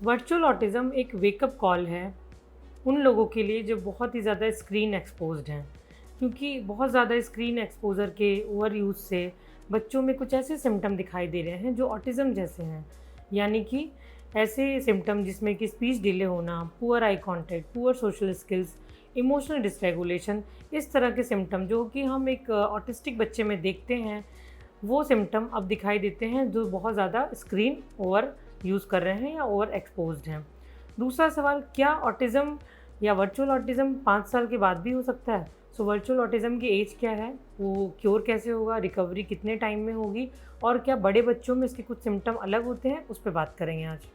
Virtual autism एक wake up call है उन लोगों के लिए जो बहुत ही ज़्यादा स्क्रीन एक्सपोज्ड हैं, क्योंकि बहुत ज़्यादा स्क्रीन एक्सपोज़र के ओवर यूज़ से बच्चों में कुछ ऐसे सिम्पटम दिखाई दे रहे हैं जो ऑटिज़्म जैसे हैं। यानी कि ऐसे सिम्पटम जिसमें कि स्पीच डिले होना, poor eye contact, poor social skills, emotional dysregulation, इस तरह के सिम्पटम जो कि हम एक ऑटिस्टिक बच्चे में देखते हैं, वो सिम्पटम अब दिखाई देते हैं जो बहुत ज़्यादा स्क्रीन ओवर यूज़ कर रहे हैं या ओवर एक्सपोज्ड हैं। दूसरा सवाल, क्या ऑटिज़्म या वर्चुअल ऑटिज़्म 5 साल के बाद भी हो सकता है? सो वर्चुअल ऑटिज़्म की एज क्या है? वो क्योर कैसे होगा? रिकवरी कितने टाइम में होगी? और क्या बड़े बच्चों में इसके कुछ सिम्पटम अलग होते हैं? उस पे बात करेंगे आज।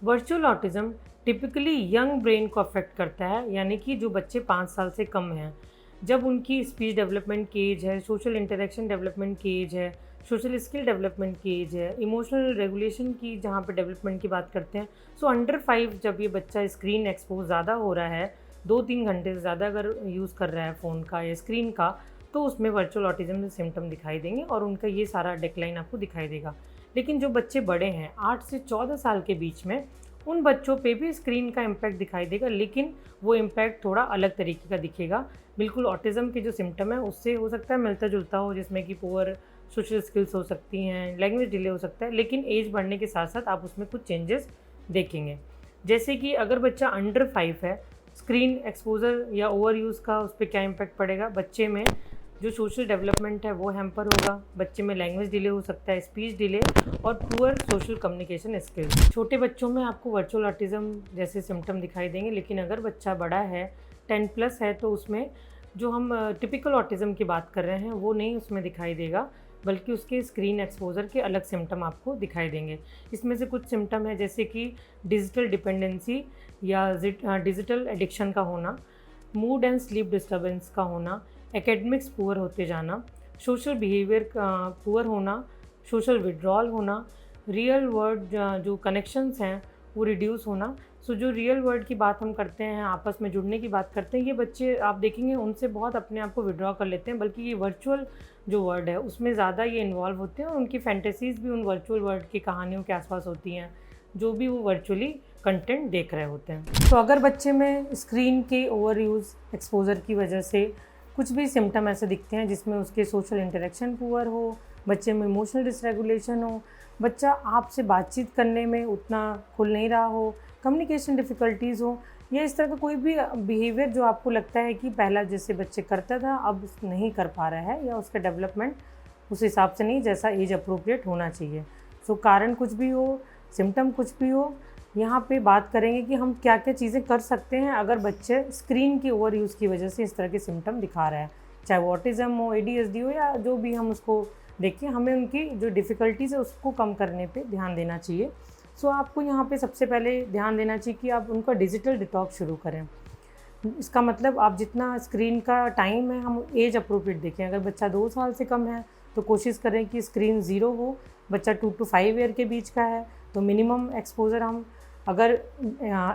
Virtual autism typically young brain को अफेक्ट करता है, यानी कि जो बच्चे 5 साल से कम हैं। जब उनकी स्पीच डेवलपमेंट की एज है, सोशल इंटरेक्शन डेवलपमेंट की एज है, सोशल स्किल डेवलपमेंट की एज है, इमोशनल रेगुलेशन की जहाँ पे डेवलपमेंट की बात करते हैं। सो अंडर 5 जब ये बच्चा स्क्रीन एक्सपोज ज़्यादा हो रहा है, 2-3 घंटे से ज़्यादा अगर यूज़ कर रहा है फ़ोन का या स्क्रीन का, तो उसमें वर्चुअल ऑटिज़्म के सिम्पटम दिखाई देंगे और उनका ये सारा डिक्लाइन आपको दिखाई देगा। लेकिन जो बच्चे बड़े हैं 8 से 14 साल के बीच में, उन बच्चों पे भी स्क्रीन का इम्पैक्ट दिखाई देगा, लेकिन वो इम्पैक्ट थोड़ा अलग तरीके का दिखेगा। बिल्कुल ऑटिज़्म के जो सिम्पटम है उससे हो सकता है मिलता-जुलता हो, जिसमें कि पुअर सोशल स्किल्स हो सकती हैं, लैंग्वेज डिले हो सकता है, लेकिन एज बढ़ने के साथ-साथ आप उसमें कुछ चेंजेस देखेंगे। जैसे कि अगर बच्चा अंडर 5 है, स्क्रीन एक्सपोज़र या ओवर यूज़ का उस पे क्या इम्पैक्ट पड़ेगा? बच्चे में जो सोशल डेवलपमेंट है वो हैम्पर होगा, बच्चे में लैंग्वेज डिले हो सकता है, स्पीच डिले और पुअर सोशल कम्युनिकेशन स्किल्स। छोटे बच्चों में आपको वर्चुअल ऑटिज़्म जैसे सिम्पटम दिखाई देंगे, लेकिन अगर बच्चा बड़ा है, 10 प्लस है, तो उसमें जो हम टिपिकल ऑटिज़्म की बात कर रहे हैं वो नहीं उसमें दिखाई देगा, बल्कि उसके स्क्रीन एक्सपोज़र के अलग सिम्पटम आपको दिखाई देंगे। इसमें से कुछ सिम्पटम है जैसे कि डिजिटल डिपेंडेंसी या डिजिटल एडिक्शन का होना, मूड एंड स्लीप डिस्टर्बेंस का होना, एकेडमिक्स पुअर होते जाना, सोशल बिहेवियर का पुअर होना, सोशल विड्रॉल होना, रियल वर्ल्ड जो कनेक्शंस हैं वो रिड्यूस होना। सो जो रियल वर्ल्ड की बात हम करते हैं, आपस में जुड़ने की बात करते हैं, ये बच्चे आप देखेंगे उनसे बहुत अपने आप को विड्रॉ कर लेते हैं, बल्कि ये वर्चुअल जो वर्ल्ड है उसमें ज़्यादा ये इन्वॉल्व होते हैं और उनकी फैंटेसीज़ भी उन वर्चुअल वर्ल्ड की कहानियों के आसपास होती हैं, जो भी वो वर्चुअली कंटेंट देख रहे होते हैं। तो अगर बच्चे में स्क्रीन के ओवर यूज़ एक्सपोज़र की वजह से कुछ भी सिम्पटम ऐसे दिखते हैं जिसमें उसके सोशल इंटरेक्शन पुअर हो, बच्चे में इमोशनल डिसरेगुलेशन हो, बच्चा आपसे बातचीत करने में उतना खुल नहीं रहा हो, कम्युनिकेशन डिफ़िकल्टीज़ हो, या इस तरह का कोई भी बिहेवियर जो आपको लगता है कि पहला जैसे बच्चे करता था अब नहीं कर पा रहा है, या उसका डेवलपमेंट उस हिसाब से नहीं जैसा एज अप्रोप्रिएट होना चाहिए। सो कारण कुछ भी हो, सिम्पटम कुछ भी हो, यहाँ पे बात करेंगे कि हम क्या-क्या चीज़ें कर सकते हैं अगर बच्चे स्क्रीन की ओवर यूज़ की वजह से इस तरह के सिम्पटम दिखा रहा है। चाहे वो ऑटिज़्म हो, एडीएचडी हो, या जो भी हम उसको देखें, हमें उनकी जो डिफ़िकल्टीज़ है उसको कम करने पे ध्यान देना चाहिए। सो आपको यहाँ पे सबसे पहले ध्यान देना चाहिए कि आप उनका डिजिटल डिटॉक्स शुरू करें। इसका मतलब आप जितना स्क्रीन का टाइम है हम एज अप्रोप्रिएट देखें। अगर बच्चा 2 साल से कम है तो कोशिश करें कि स्क्रीन ज़ीरो हो। बच्चा 2 to 5 ईयर के बीच का है तो मिनिमम एक्सपोज़र हम, अगर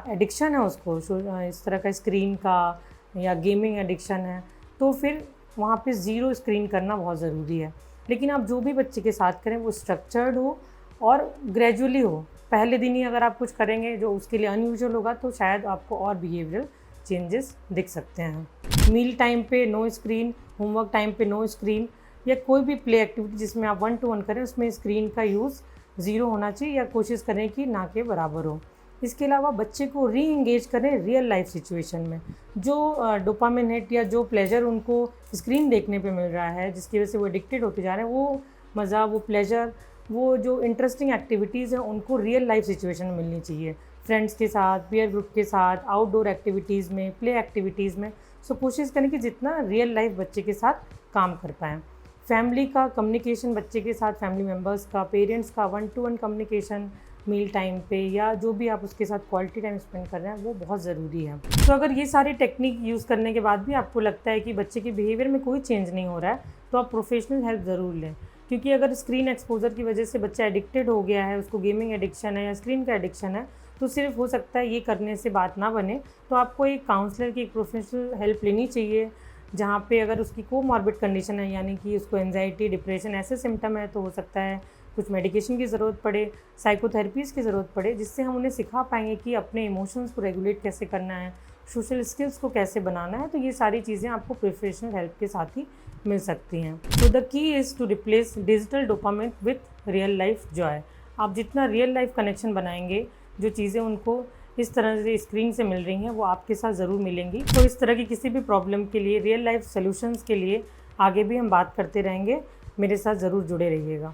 एडिक्शन है उसको इस तरह का स्क्रीन का या गेमिंग एडिक्शन है, तो फिर वहाँ पे ज़ीरो स्क्रीन करना बहुत ज़रूरी है। लेकिन आप जो भी बच्चे के साथ करें वो स्ट्रक्चर्ड हो और ग्रेजुअली हो। पहले दिन ही अगर आप कुछ करेंगे जो उसके लिए अनयूजुअल होगा तो शायद आपको और बिहेवियरल चेंजेस दिख सकते हैं। मील टाइम पे नो स्क्रीन, होमवर्क टाइम पे नो स्क्रीन, या कोई भी प्ले एक्टिविटी जिसमें आप 1 to 1 करें उसमें स्क्रीन का यूज़ ज़ीरो होना चाहिए, या कोशिश करें कि ना के बराबर हो। इसके अलावा बच्चे को री एंगेज करें रियल लाइफ सिचुएशन में। जो डोपामिन हिट या जो प्लेजर उनको स्क्रीन देखने पे मिल रहा है जिसकी वजह से वो एडिक्टेड होते जा रहे हैं, वो मज़ा, वो प्लेजर, वो जो इंटरेस्टिंग एक्टिविटीज़ हैं उनको रियल लाइफ सिचुएशन में मिलनी चाहिए। फ्रेंड्स के साथ, पीयर ग्रुप के साथ, आउटडोर एक्टिविटीज़ में, प्ले एक्टिविटीज़ में। सो कोशिश करें कि जितना रियल लाइफ बच्चे के साथ काम कर पाएँ। फैमिली का कम्युनिकेशन बच्चे के साथ, फैमिली मेम्बर्स का, पेरेंट्स का 1 to 1 कम्युनिकेशन मील टाइम पे, या जो भी आप उसके साथ क्वालिटी टाइम स्पेंड कर रहे हैं वो बहुत ज़रूरी है। तो अगर ये सारी टेक्निक यूज़ करने के बाद भी आपको लगता है कि बच्चे के बिहेवियर में कोई चेंज नहीं हो रहा है, तो आप प्रोफेशनल हेल्प ज़रूर लें। क्योंकि अगर स्क्रीन एक्सपोज़र की वजह से बच्चा एडिक्टेड हो गया है, उसको गेमिंग एडिक्शन है या स्क्रीन का एडिक्शन है, तो सिर्फ हो सकता है ये करने से बात ना बने, तो आपको एक काउंसलर की, एक प्रोफेशनल हेल्प लेनी चाहिए। जहाँ पे अगर उसकी कोमॉर्बिड कंडीशन है, यानी कि उसको एंजाइटी, डिप्रेशन ऐसे सिम्टम है, तो हो सकता है कुछ मेडिकेशन की ज़रूरत पड़े, साइकोथेरेपीज़ की ज़रूरत पड़े, जिससे हम उन्हें सिखा पाएंगे कि अपने इमोशंस को रेगुलेट कैसे करना है, सोशल स्किल्स को कैसे बनाना है। तो ये सारी चीज़ें आपको प्रोफेशनल हेल्प के साथ ही मिल सकती हैं। तो the key is to replace digital dopamine with real life joy. आप जितना रियल लाइफ कनेक्शन बनाएंगे, जो चीज़ें उनको इस तरह से स्क्रीन से मिल रही हैं, वो आपके साथ ज़रूर मिलेंगी। तो इस तरह की किसी भी प्रॉब्लम के लिए, रियल लाइफ सॉल्यूशंस के लिए आगे भी हम बात करते रहेंगे। मेरे साथ ज़रूर जुड़े रहिएगा।